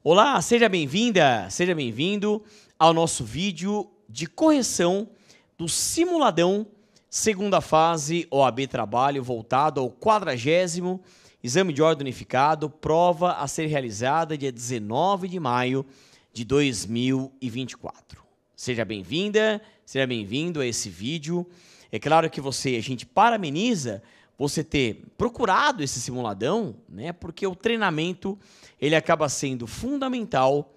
Olá, seja bem-vinda, seja bem-vindo ao nosso vídeo de correção do simuladão segunda fase OAB Trabalho voltado ao 40º Exame de Ordem Unificado, prova a ser realizada dia 19 de maio de 2024. Seja bem-vinda, seja bem-vindo a esse vídeo. É claro que a gente parabeniza você ter procurado esse simuladão, né? Porque o treinamento ele acaba sendo fundamental,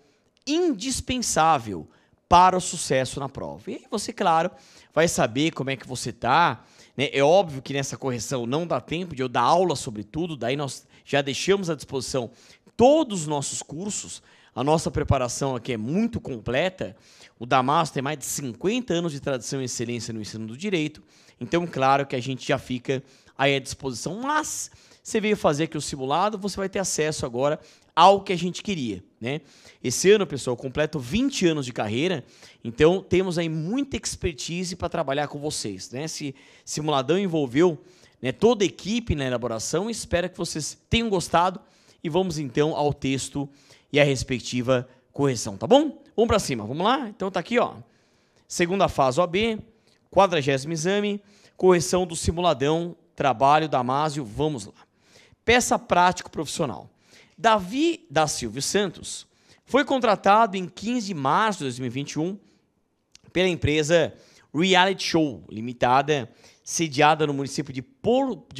indispensável para o sucesso na prova. E aí você, claro, vai saber como é que você está, né? É óbvio que nessa correção não dá tempo de eu dar aula sobre tudo, daí nós já deixamos à disposição todos os nossos cursos. A nossa preparação aqui é muito completa. O Damasio tem mais de 50 anos de tradição e excelência no ensino do direito. Então, claro que a gente já fica aí à disposição. Mas você veio fazer aqui o simulado, você vai ter acesso agora ao que a gente queria, né? Esse ano, pessoal, eu completo 20 anos de carreira. Então, temos aí muita expertise para trabalhar com vocês, né? Esse simuladão envolveu, né, toda a equipe na elaboração. Espero que vocês tenham gostado. E vamos, então, ao texto e a respectiva correção, tá bom? Vamos para cima, vamos lá? Então tá aqui, ó. Segunda fase OAB, 40º exame, correção do simuladão, trabalho, Damasio, vamos lá. Peça prático profissional. Davi da Silva Santos foi contratado em 15 de março de 2021 pela empresa Reality Show Limitada, sediada no município de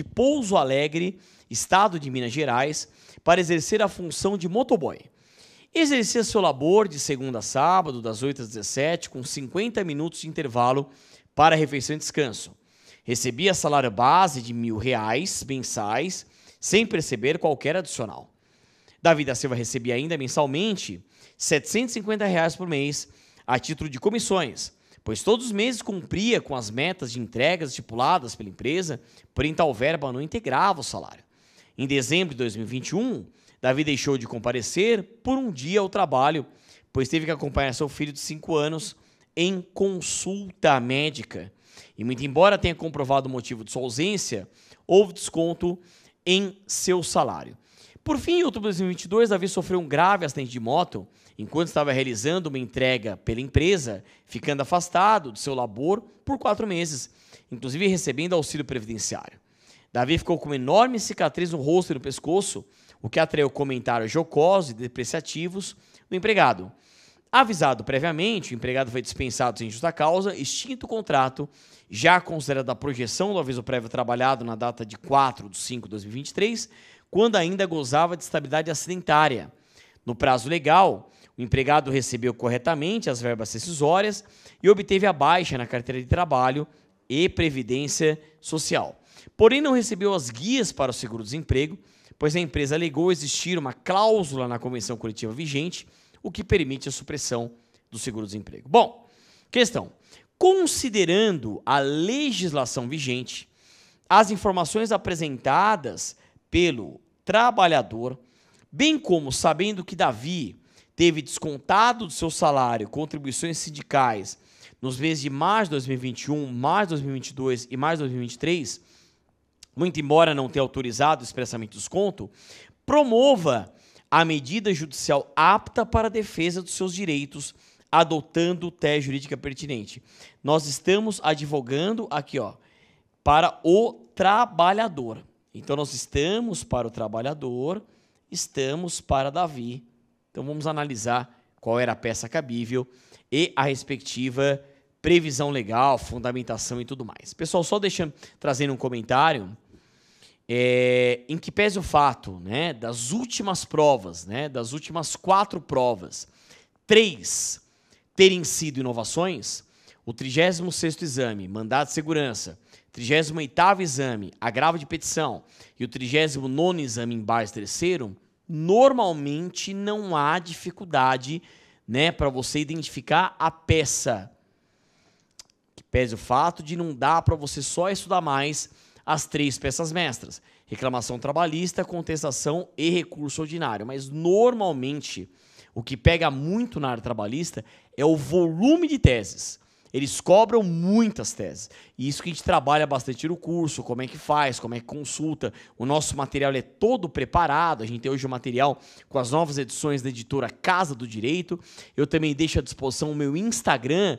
Pouso Alegre, estado de Minas Gerais, para exercer a função de motoboy. Exercia seu labor de segunda a sábado, das 8 às 17, com 50 minutos de intervalo para refeição e descanso. Recebia salário base de R$ 1.000 mensais, sem perceber qualquer adicional. Davi da Silva recebia ainda mensalmente R$ 750 por mês, a título de comissões, pois todos os meses cumpria com as metas de entregas estipuladas pela empresa, porém tal verba não integrava o salário. Em dezembro de 2021, Davi deixou de comparecer por um dia ao trabalho, pois teve que acompanhar seu filho de 5 anos em consulta médica. E muito embora tenha comprovado o motivo de sua ausência, houve desconto em seu salário. Por fim, em outubro de 2022, Davi sofreu um grave acidente de moto enquanto estava realizando uma entrega pela empresa, ficando afastado de seu labor por 4 meses, inclusive recebendo auxílio previdenciário. Davi ficou com uma enorme cicatriz no rosto e no pescoço, o que atraiu comentários jocosos e depreciativos do empregado. Avisado previamente, o empregado foi dispensado sem justa causa, extinto o contrato, já considerado a projeção do aviso prévio trabalhado na data de 4/5/2023, quando ainda gozava de estabilidade acidentária. No prazo legal, o empregado recebeu corretamente as verbas rescisórias e obteve a baixa na carteira de trabalho e previdência social. Porém, não recebeu as guias para o seguro-desemprego, pois a empresa alegou existir uma cláusula na convenção coletiva vigente, o que permite a supressão do seguro-desemprego. Bom, questão. Considerando a legislação vigente, as informações apresentadas pelo trabalhador, bem como sabendo que Davi teve descontado do seu salário contribuições sindicais nos meses de março de 2021, março de 2022 e março de 2023, muito embora não tenha autorizado expressamente o desconto, promova a medida judicial apta para a defesa dos seus direitos, adotando tese jurídica pertinente. Nós estamos advogando aqui, ó, para o trabalhador. Então, nós estamos para o trabalhador, estamos para Davi. Então, vamos analisar qual era a peça cabível e a respectiva previsão legal, fundamentação e tudo mais. Pessoal, só trazendo um comentário, em que pese o fato, né, das últimas provas, né, das últimas 4 provas, 3 terem sido inovações, o 36º exame, mandado de segurança, 38º exame, agravo de petição e o 39º exame, embate terceiro, normalmente não há dificuldade, né, para você identificar a peça. Que pese o fato de não dar para você só estudar mais as 3 peças mestras: reclamação trabalhista, contestação e recurso ordinário. Mas, normalmente, o que pega muito na área trabalhista é o volume de teses, eles cobram muitas teses. E isso que a gente trabalha bastante no curso, como é que faz, como é que consulta. O nosso material é todo preparado, a gente tem hoje o material com as novas edições da editora Casa do Direito. Eu também deixo à disposição o meu Instagram,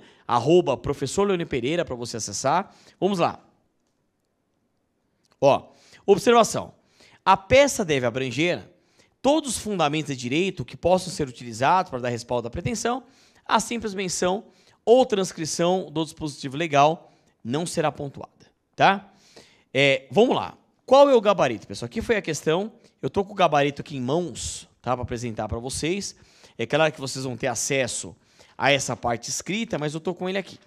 @professorleonepereira, para você acessar. Vamos lá. Ó, observação. A peça deve abranger todos os fundamentos de direito que possam ser utilizados para dar respaldo à pretensão. A simples menção ou transcrição do dispositivo legal não será pontuada, tá? Vamos lá. Qual é o gabarito, pessoal? Aqui foi a questão. Eu estou com o gabarito aqui em mãos, tá, para apresentar para vocês. É claro que vocês vão ter acesso a essa parte escrita, mas eu estou com ele aqui.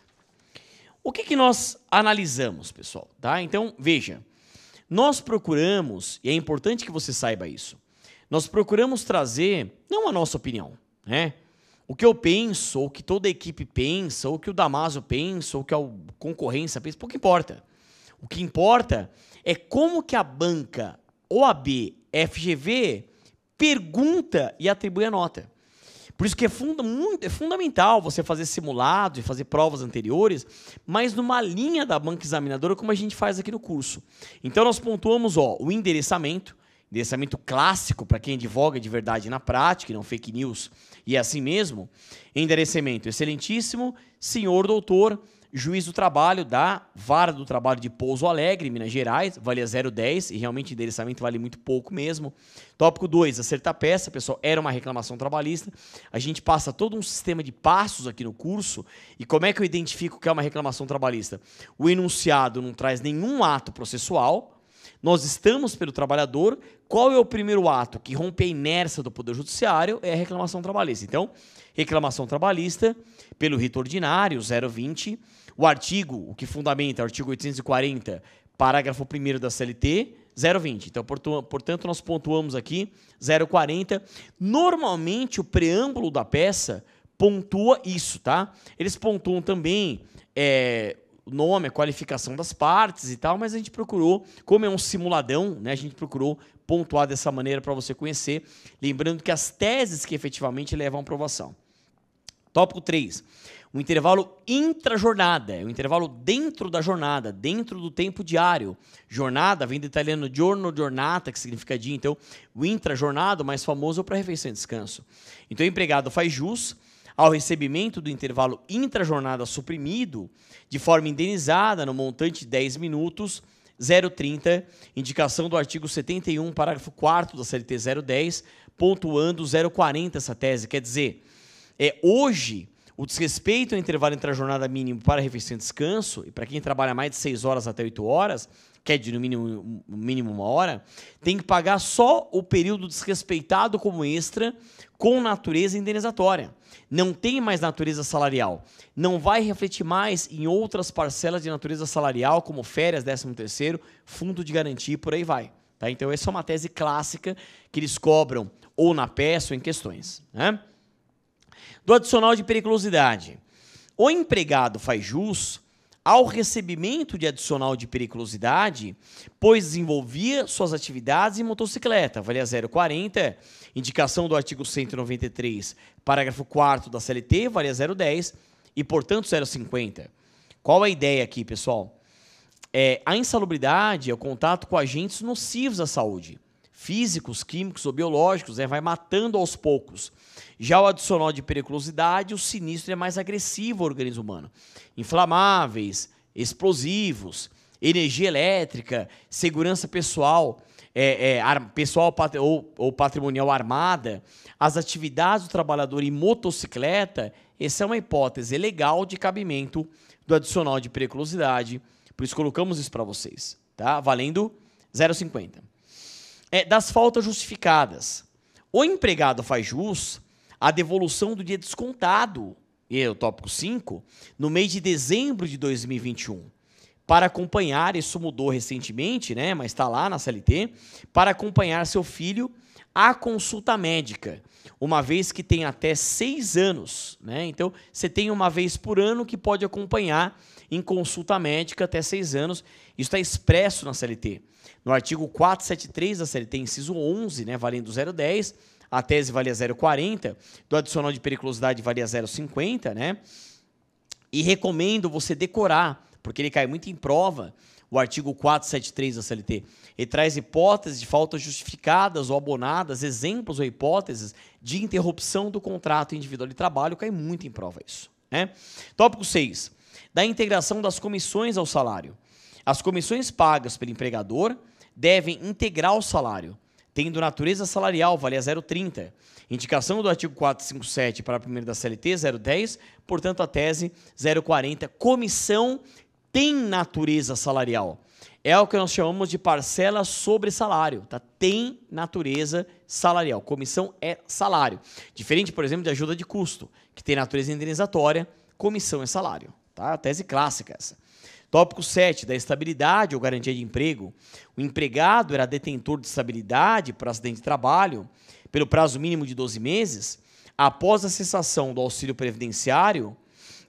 O que nós analisamos, pessoal? Tá? Então, veja. Nós procuramos, e é importante que você saiba isso, nós procuramos trazer, não a nossa opinião, né? O que eu penso, ou o que toda a equipe pensa, ou o que o Damaso pensa, ou o que a concorrência pensa, pouco importa. O que importa é como que a banca OAB, FGV, pergunta e atribui a nota. Por isso que é fundamental você fazer simulados e fazer provas anteriores, mas numa linha da banca examinadora, como a gente faz aqui no curso. Então, nós pontuamos o endereçamento clássico para quem advoga de verdade na prática, e não fake news, e é assim mesmo. Endereçamento excelentíssimo, senhor doutor, juiz do trabalho da Vara do Trabalho de Pouso Alegre, Minas Gerais, valia 0,10, e realmente endereçamento vale muito pouco mesmo. Tópico 2, acertar peça, pessoal, era uma reclamação trabalhista. A gente passa todo um sistema de passos aqui no curso, e como é que eu identifico que é uma reclamação trabalhista? O enunciado não traz nenhum ato processual, nós estamos pelo trabalhador. Qual é o primeiro ato que rompe a inércia do Poder Judiciário? É a reclamação trabalhista. Então, reclamação trabalhista pelo rito ordinário, 020. O artigo, o que fundamenta, o artigo 840, parágrafo 1º da CLT, 020. Então, portanto, nós pontuamos aqui 040. Normalmente, o preâmbulo da peça pontua isso, tá? Eles pontuam também o nome, a qualificação das partes e tal, mas a gente procurou, como é um simuladão, né, a gente procurou pontuar dessa maneira para você conhecer, lembrando que as teses que efetivamente levam à aprovação. Tópico 3, o intervalo intra-jornada, é o intervalo dentro da jornada, dentro do tempo diário. Jornada vem do italiano giorno, giornata, que significa dia, então o intra-jornada, o mais famoso, é para refeição e descanso. Então o empregado faz jus ao recebimento do intervalo intra-jornada suprimido de forma indenizada no montante de 10 minutos, 0,30, indicação do artigo 71, parágrafo 4º da CLT 010, pontuando 0,40 essa tese. Quer dizer, hoje, o desrespeito ao intervalo intra-jornada mínimo para refeição e descanso, e para quem trabalha mais de 6 horas até 8 horas, que é de no mínimo 1 hora, tem que pagar só o período desrespeitado como extra com natureza indenizatória. Não tem mais natureza salarial. Não vai refletir mais em outras parcelas de natureza salarial, como férias, 13º, fundo de garantia e por aí vai. Tá? Então, essa é uma tese clássica que eles cobram ou na peça ou em questões, né? Do adicional de periculosidade. O empregado faz jus ao recebimento de adicional de periculosidade, pois desenvolvia suas atividades em motocicleta, valia 0,40, indicação do artigo 193, parágrafo 4º da CLT, valia 0,10 e, portanto, 0,50. Qual a ideia aqui, pessoal? A insalubridade é o contato com agentes nocivos à saúde, físicos, químicos ou biológicos, vai matando aos poucos. Já o adicional de periculosidade, o sinistro é mais agressivo ao organismo humano. Inflamáveis, explosivos, energia elétrica, segurança pessoal, pessoal ou patrimonial armada, as atividades do trabalhador em motocicleta, essa é uma hipótese legal de cabimento do adicional de periculosidade. Por isso colocamos isso para vocês, tá? Valendo 0,50. Das faltas justificadas. O empregado faz jus à devolução do dia descontado, e o tópico 5, no mês de dezembro de 2021, para acompanhar, isso mudou recentemente, né, mas está lá na CLT, para acompanhar seu filho à consulta médica, uma vez que tem até 6 anos, né? Então, você tem uma vez por ano que pode acompanhar em consulta médica até 6 anos, isso está expresso na CLT. No artigo 473 da CLT, inciso 11, né, valendo 0,10, a tese valia 0,40, do adicional de periculosidade valia 0,50, né? E recomendo você decorar, porque ele cai muito em prova, o artigo 473 da CLT. Ele traz hipóteses de faltas justificadas ou abonadas, exemplos ou hipóteses de interrupção do contrato individual de trabalho, cai muito em prova isso, né? Tópico 6. Da integração das comissões ao salário. As comissões pagas pelo empregador devem integrar o salário, tendo natureza salarial, vale a 0,30. Indicação do artigo 457 para a primeira da CLT, 0,10, portanto, a tese 0,40. Comissão tem natureza salarial. É o que nós chamamos de parcela sobre salário, tá? Tem natureza salarial. Comissão é salário. Diferente, por exemplo, de ajuda de custo, que tem natureza indenizatória, comissão é salário, tá? A tese clássica essa. Tópico 7, da estabilidade ou garantia de emprego. O empregado era detentor de estabilidade por acidente de trabalho pelo prazo mínimo de 12 meses, após a cessação do auxílio previdenciário,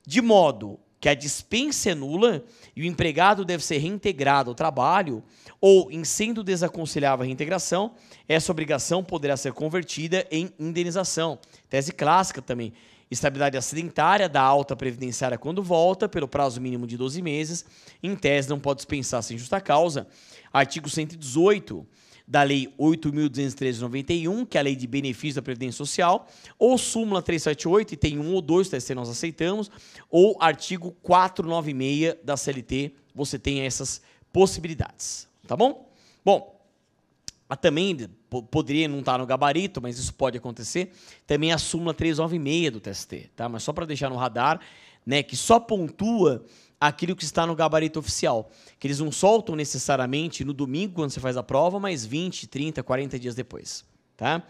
de modo que a dispensa é nula e o empregado deve ser reintegrado ao trabalho, ou, em sendo desaconselhável a reintegração, essa obrigação poderá ser convertida em indenização. Tese clássica também. Estabilidade acidentária da alta previdenciária quando volta, pelo prazo mínimo de 12 meses, em tese não pode dispensar sem justa causa. Artigo 118 da Lei 8.213/91, que é a Lei de Benefício da Previdência Social, ou súmula 378, e tem um ou dois, TST nós aceitamos, ou artigo 496 da CLT, você tem essas possibilidades, tá bom? Bom, também poderia não estar no gabarito, mas isso pode acontecer, também a súmula 396 do TST, tá? Mas só para deixar no radar, né, que só pontua aquilo que está no gabarito oficial, que eles não soltam necessariamente no domingo, quando você faz a prova, mas 20, 30, 40 dias depois, tá?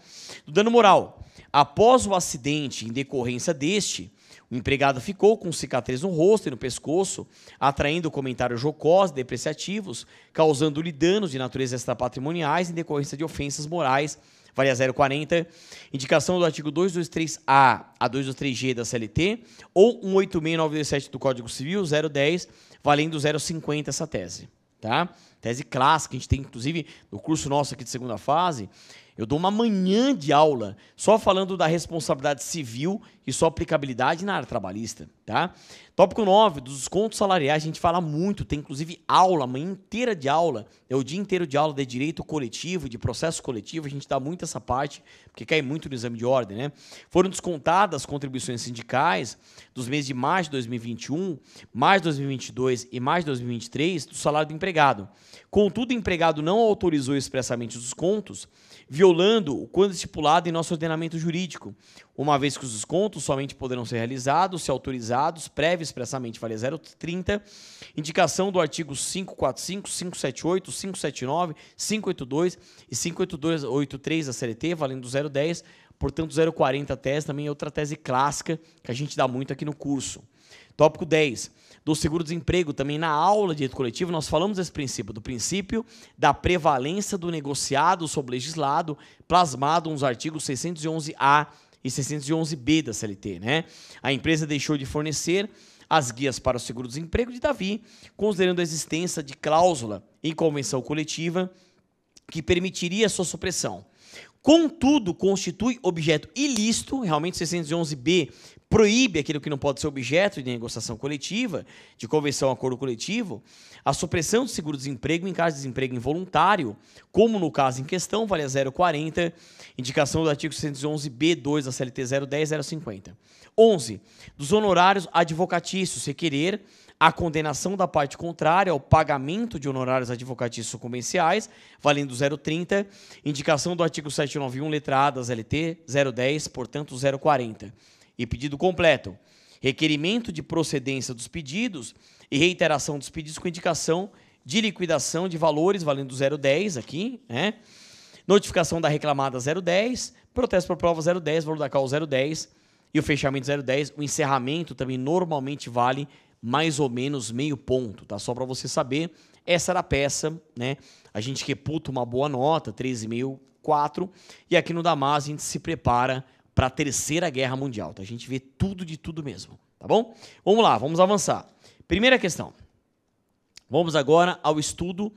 Do dano moral. Após o acidente em decorrência deste, o empregado ficou com cicatriz no rosto e no pescoço, atraindo comentários jocosos, depreciativos, causando-lhe danos de natureza extrapatrimoniais em decorrência de ofensas morais, vale a 0,40, indicação do artigo 223A a 223G da CLT, ou 186927 do Código Civil, 010, valendo 0,50 essa tese, tá? Tese clássica, a gente tem, inclusive, no curso nosso aqui de segunda fase, eu dou uma manhã de aula só falando da responsabilidade civil e sua aplicabilidade na área trabalhista, tá? Tópico 9, dos descontos salariais, a gente fala muito, tem inclusive aula, manhã inteira de aula, é o dia inteiro de aula de direito coletivo, de processo coletivo, a gente dá muito essa parte, porque cai muito no exame de ordem, né? Foram descontadas contribuições sindicais dos meses de março de 2021, março de 2022 e março de 2023 do salário do empregado. Contudo, o empregado não autorizou expressamente os descontos, violando o quando estipulado em nosso ordenamento jurídico, uma vez que os descontos somente poderão ser realizados se autorizados, prévio expressamente vale 0,30, indicação do artigo 545, 578, 579, 582 e 58283 da CLT, valendo 0,10, portanto 0,40 tese, também é outra tese clássica que a gente dá muito aqui no curso. Tópico 10, do seguro-desemprego, também na aula de direito coletivo, nós falamos desse princípio, do princípio da prevalência do negociado sobre o legislado, plasmado nos artigos 611A e 611B da CLT, né? A empresa deixou de fornecer as guias para o seguro-desemprego de Davi, considerando a existência de cláusula em convenção coletiva que permitiria a sua supressão. Contudo, constitui objeto ilícito, realmente 611B proíbe aquilo que não pode ser objeto de negociação coletiva, de convenção acordo coletivo, a supressão do seguro-desemprego em caso de desemprego involuntário, como no caso em questão, vale a 0,40, indicação do artigo 611B2 da CLT 010, 050. 11. Dos honorários advocatícios, requerer a condenação da parte contrária ao pagamento de honorários advocatícios sucumbenciais, valendo 0,30, indicação do artigo 791, letra A da CLT 010, portanto 0,40. E pedido completo, requerimento de procedência dos pedidos e reiteração dos pedidos com indicação de liquidação de valores, valendo 0,10 aqui, né? Notificação da reclamada 0,10, protesto por prova 0,10, valor da causa 0,10 e o fechamento 0,10. O encerramento também normalmente vale mais ou menos meio ponto, tá? Só para você saber, essa era a peça, né? A gente reputa uma boa nota, 13,5, 4, e aqui no Damas a gente se prepara para a Terceira Guerra Mundial, tá? A gente vê tudo de tudo mesmo, tá bom? Vamos lá, vamos avançar. Primeira questão. Vamos agora ao estudo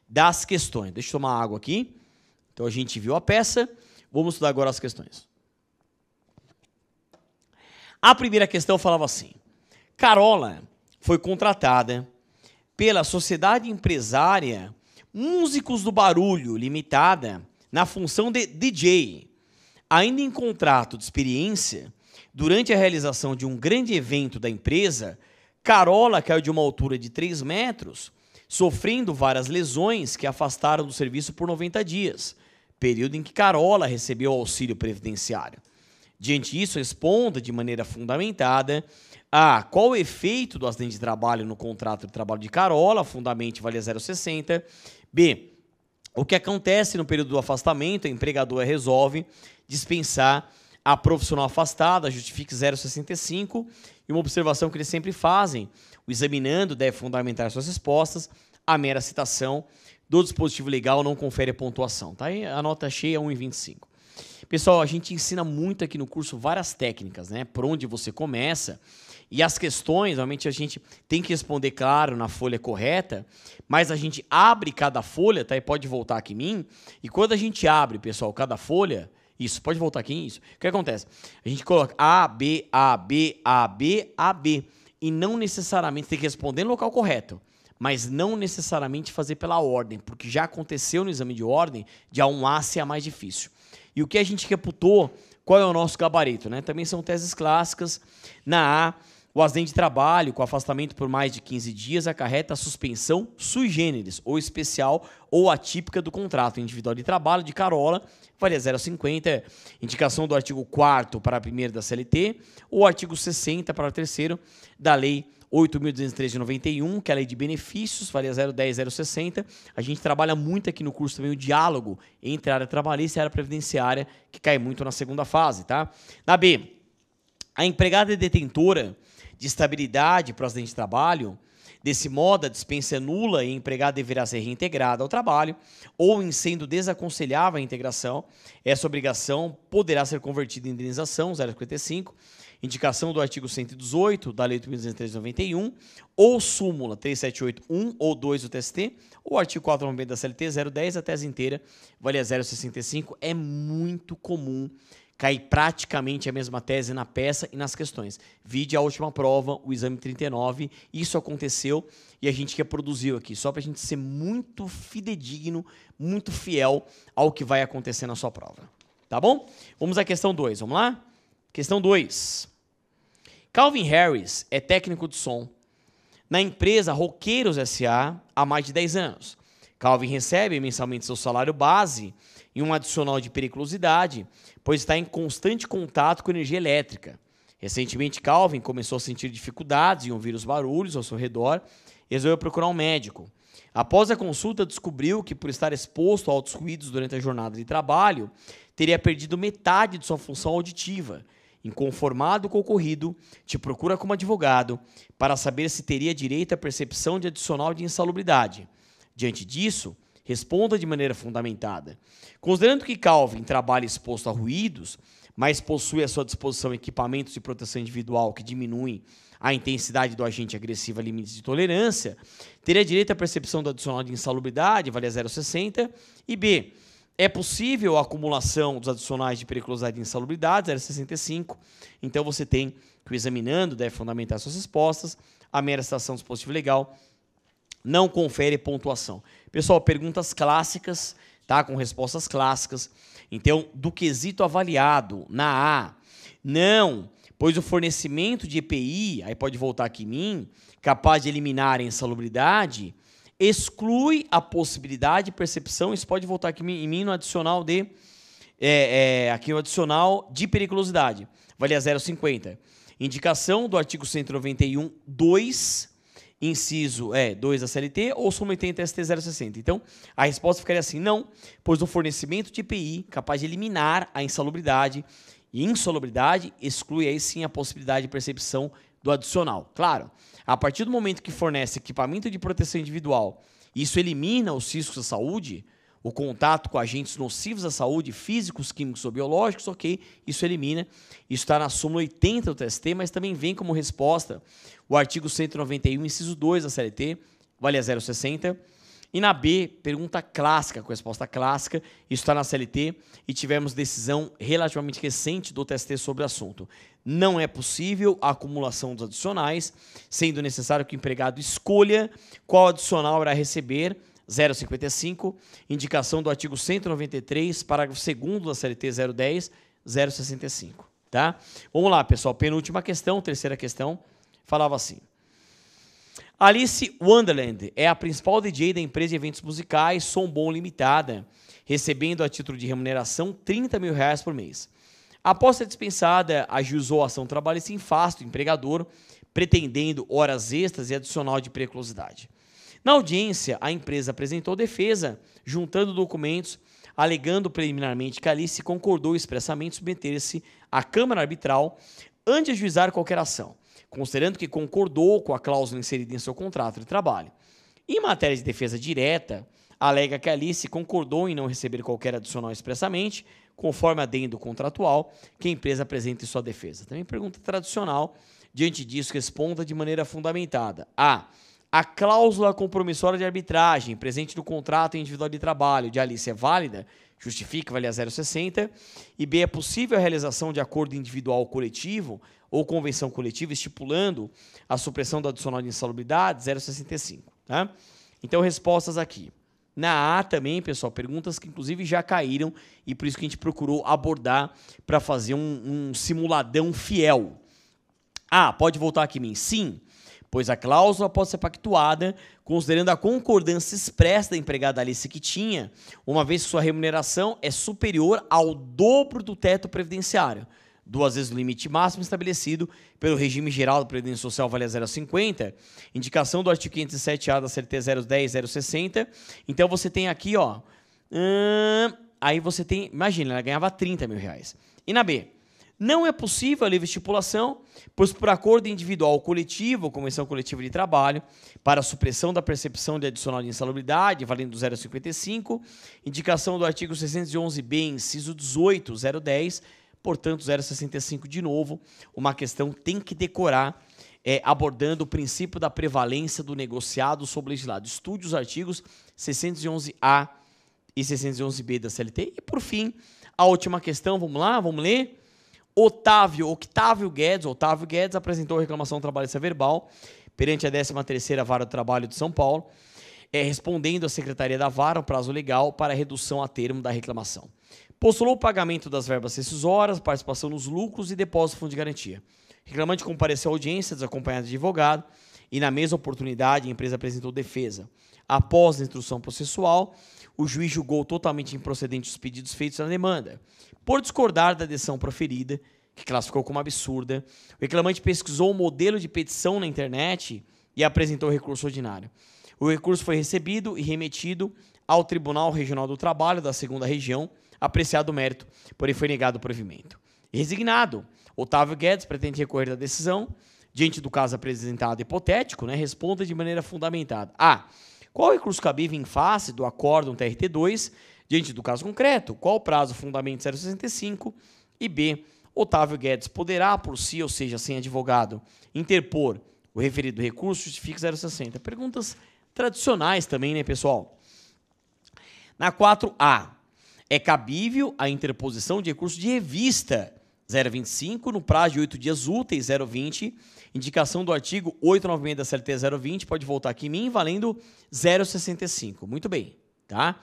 das questões. Deixa eu tomar água aqui. Então a gente viu a peça, vamos estudar agora as questões. A primeira questão falava assim: Carola foi contratada pela Sociedade Empresária Músicos do Barulho Limitada na função de DJ. Ainda em contrato de experiência, durante a realização de um grande evento da empresa, Carola caiu de uma altura de 3 metros, sofrendo várias lesões que a afastaram do serviço por 90 dias, período em que Carola recebeu auxílio previdenciário. Diante disso, responda de maneira fundamentada a qual o efeito do acidente de trabalho no contrato de trabalho de Carola, fundamente valia 0,60. B, o que acontece no período do afastamento, a empregadora resolve dispensar a profissional afastada, justifique 0,65. E uma observação que eles sempre fazem, o examinando deve fundamentar suas respostas, a mera citação do dispositivo legal não confere a pontuação. Tá? E a nota cheia é 1,25. Pessoal, a gente ensina muito aqui no curso várias técnicas, né? Por onde você começa. E as questões, normalmente a gente tem que responder, claro, na folha correta, mas a gente abre cada folha, tá? E pode voltar aqui em mim. E quando a gente abre, pessoal, cada folha, isso, pode voltar aqui, isso. O que acontece? A gente coloca A, B, A, B, A, B, A, B. E não necessariamente tem que responder no local correto, mas não necessariamente fazer pela ordem, porque já aconteceu no exame de ordem de A1A ser a mais difícil. E o que a gente reputou, qual é o nosso gabarito, né? Também são teses clássicas. Na A, o acidente de trabalho com afastamento por mais de 15 dias acarreta a suspensão sui generis, ou especial ou atípica do contrato individual de trabalho de Carola, valia 0,50, indicação do artigo 4º para a primeira da CLT, ou artigo 60 para o terceiro da Lei 8.203 de 91, que é a lei de benefícios, valia 0,10, 0,60. A gente trabalha muito aqui no curso também o diálogo entre a área trabalhista e a área previdenciária, que cai muito na segunda fase, tá? Na B, a empregada é detentora de estabilidade para o acidente de trabalho. Desse modo, a dispensa é nula e a empregada deverá ser reintegrada ao trabalho, ou, em sendo desaconselhável a integração, essa obrigação poderá ser convertida em indenização, 0,55, indicação do artigo 118 da Lei 8.203/91, ou súmula 3781 ou 2 do TST, ou artigo 490 da CLT, 0,10, a tese inteira, valia 0,65. É muito comum cair praticamente a mesma tese na peça e nas questões. Vide a última prova, o exame 39, isso aconteceu e a gente reproduziu aqui, só para a gente ser muito fidedigno, muito fiel ao que vai acontecer na sua prova. Tá bom? Vamos à questão 2, vamos lá? Questão 2. Calvin Harris é técnico de som na empresa Roqueiros S.A. há mais de 10 anos. Calvin recebe mensalmente seu salário base e um adicional de periculosidade, pois está em constante contato com energia elétrica. Recentemente, Calvin começou a sentir dificuldades em ouvir os barulhos ao seu redor e resolveu procurar um médico. Após a consulta, descobriu que, por estar exposto a altos ruídos durante a jornada de trabalho, teria perdido metade de sua função auditiva. Inconformado com o ocorrido, te procura como advogado para saber se teria direito à percepção de adicional de insalubridade. Diante disso, responda de maneira fundamentada. Considerando que Calvin trabalha exposto a ruídos, mas possui à sua disposição equipamentos de proteção individual que diminuem a intensidade do agente agressivo a limites de tolerância, teria direito à percepção do adicional de insalubridade, valia 0,60, e B, é possível a acumulação dos adicionais de periculosidade e insalubridade, 0,65, então você tem que o examinando deve fundamentar suas respostas, a mera citação do dispositivo legal não confere pontuação. Pessoal, perguntas clássicas, tá? Com respostas clássicas. Então, do quesito avaliado na A, não, pois o fornecimento de EPI, aí pode voltar aqui em mim, capaz de eliminar a insalubridade, exclui a possibilidade de percepção, isso pode voltar aqui em mim no adicional de, aqui no adicional de periculosidade, valia 0,50. Indicação do artigo 191, 2, inciso 2 da CLT, ou submeter em TST 060. Então, a resposta ficaria assim, não, pois o fornecimento de EPI capaz de eliminar a insalubridade, e insalubridade exclui aí sim a possibilidade de percepção do adicional. Claro, a partir do momento que fornece equipamento de proteção individual, isso elimina os riscos à saúde, o contato com agentes nocivos à saúde, físicos, químicos ou biológicos, ok, isso elimina. Isso está na súmula 80 do TST, mas também vem como resposta o artigo 191, inciso 2 da CLT, valia 0,60. E na B, pergunta clássica, com resposta clássica, isso está na CLT, e tivemos decisão relativamente recente do TST sobre o assunto. Não é possível a acumulação dos adicionais, sendo necessário que o empregado escolha qual adicional irá receber, 0,55, indicação do artigo 193, parágrafo 2º da CLT 010, 0,65. Tá? Vamos lá, pessoal, penúltima questão, terceira questão, falava assim. Alice Wonderland é a principal DJ da empresa de eventos musicais Som Bom Limitada, recebendo a título de remuneração R$30 mil por mês. Após ser dispensada, ajuizou a ação trabalhista em face do empregador, pretendendo horas extras e adicional de periculosidade. Na audiência, a empresa apresentou defesa, juntando documentos, alegando preliminarmente que Alice concordou expressamente submeter-se à Câmara Arbitral antes de ajuizar qualquer ação, considerando que concordou com a cláusula inserida em seu contrato de trabalho. Em matéria de defesa direta, alega que Alice concordou em não receber qualquer adicional expressamente, conforme adendo contratual que a empresa apresenta em sua defesa. Também pergunta tradicional, diante disso, responda de maneira fundamentada. A cláusula compromissória de arbitragem presente no contrato individual de trabalho de Alice é válida? Justifica valer 0,60. E B, é possível a realização de acordo individual ou coletivo ou convenção coletiva estipulando a supressão do adicional de insalubridade, 0,65. Tá? Então, respostas aqui. Na A também, pessoal, perguntas que inclusive já caíram e por isso que a gente procurou abordar para fazer um simuladão fiel. Pode voltar aqui em mim? Sim, pois a cláusula pode ser pactuada considerando a concordância expressa da empregada Alice que tinha, uma vez que sua remuneração é superior ao dobro do teto previdenciário, 2 vezes o limite máximo estabelecido pelo regime geral da Previdência Social vale a 0,50, indicação do artigo 507A da CLT 010, 060. Então você tem aqui, aí você tem, imagina, ela ganhava R$30 mil. E na B, não é possível a livre estipulação, pois por acordo individual ou coletivo, ou convenção coletiva de trabalho, para a supressão da percepção de adicional de insalubridade, valendo 0,55, indicação do artigo 611b, inciso 18, 010, portanto, 0,65 de novo, uma questão tem que decorar, abordando o princípio da prevalência do negociado sobre o legislado. Estude os artigos 611A e 611B da CLT. E, por fim, a última questão, vamos lá, vamos ler. Otávio Guedes apresentou reclamação trabalhista verbal perante a 13ª Vara do Trabalho de São Paulo, respondendo à Secretaria da Vara o prazo legal para a redução a termo da reclamação. Postulou o pagamento das verbas rescisórias, participação nos lucros e depósito do fundo de garantia. O reclamante compareceu à audiência desacompanhado de advogado e, na mesma oportunidade, a empresa apresentou defesa. Após a instrução processual, o juiz julgou totalmente improcedentes os pedidos feitos na demanda. Por discordar da decisão proferida, que classificou como absurda, o reclamante pesquisou o modelo de petição na internet e apresentou recurso ordinário. O recurso foi recebido e remetido ao Tribunal Regional do Trabalho da 2ª Região, apreciado o mérito, porém foi negado o provimento. Resignado, Otávio Guedes pretende recorrer da decisão, diante do caso apresentado hipotético, responda de maneira fundamentada. Qual o recurso cabível em face do acórdão TRT2, diante do caso concreto? Qual o prazo fundamento 065? E B, Otávio Guedes poderá por si, ou seja, sem advogado, interpor o referido recurso, justifica 060. Perguntas tradicionais também, pessoal? Na 4A, é cabível a interposição de recurso de revista 025 no prazo de 8 dias úteis 020, indicação do artigo 896 da CLT 020, pode voltar aqui em mim, valendo 065. Muito bem, tá?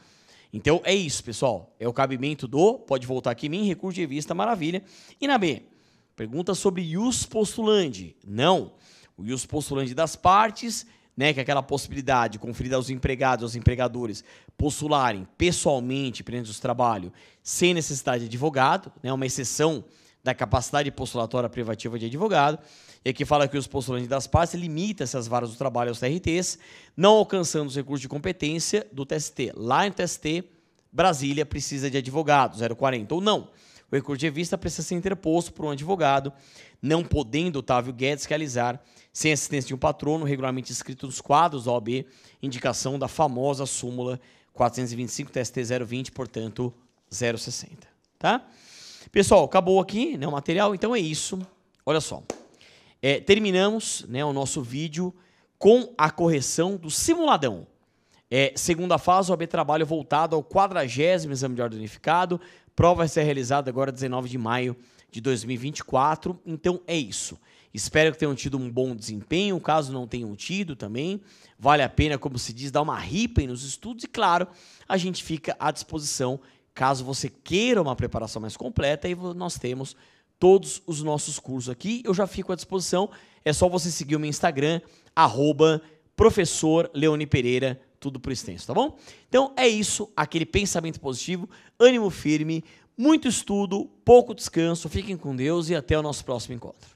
Então é isso, pessoal. É o cabimento do, pode voltar aqui em mim, recurso de revista, maravilha. E na B, pergunta sobre ius postulandi. Não. O ius postulandi das partes, que é aquela possibilidade conferida aos empregados, aos empregadores, postularem pessoalmente perante o trabalho sem necessidade de advogado, uma exceção da capacidade postulatória privativa de advogado, e aqui fala que os postulantes das partes limita-se às varas do trabalho aos TRTs, não alcançando os recursos de competência do TST. Lá no TST, Brasília precisa de advogado, 040 ou não. O recurso de revista precisa ser interposto por um advogado, não podendo Otávio Guedes realizar, sem assistência de um patrono, regularmente escrito nos quadros da OAB, indicação da famosa súmula 425 TST 020, portanto, 060. Tá? Pessoal, acabou aqui o material, então é isso. Olha só. Terminamos o nosso vídeo com a correção do simuladão. Segunda fase, OAB Trabalho voltado ao 40º Exame de Ordem Unificado. Prova vai ser realizada agora 19 de maio de 2024. Então é isso. Espero que tenham tido um bom desempenho. Caso não tenham tido também, vale a pena, como se diz, dar uma ripa aí nos estudos. E claro, a gente fica à disposição caso você queira uma preparação mais completa. E nós temos todos os nossos cursos aqui. Eu já fico à disposição. É só você seguir o meu Instagram, @professor Leoni Pereira, tudo por extenso, tá bom? Então é isso, aquele pensamento positivo, ânimo firme, muito estudo, pouco descanso. Fiquem com Deus e até o nosso próximo encontro.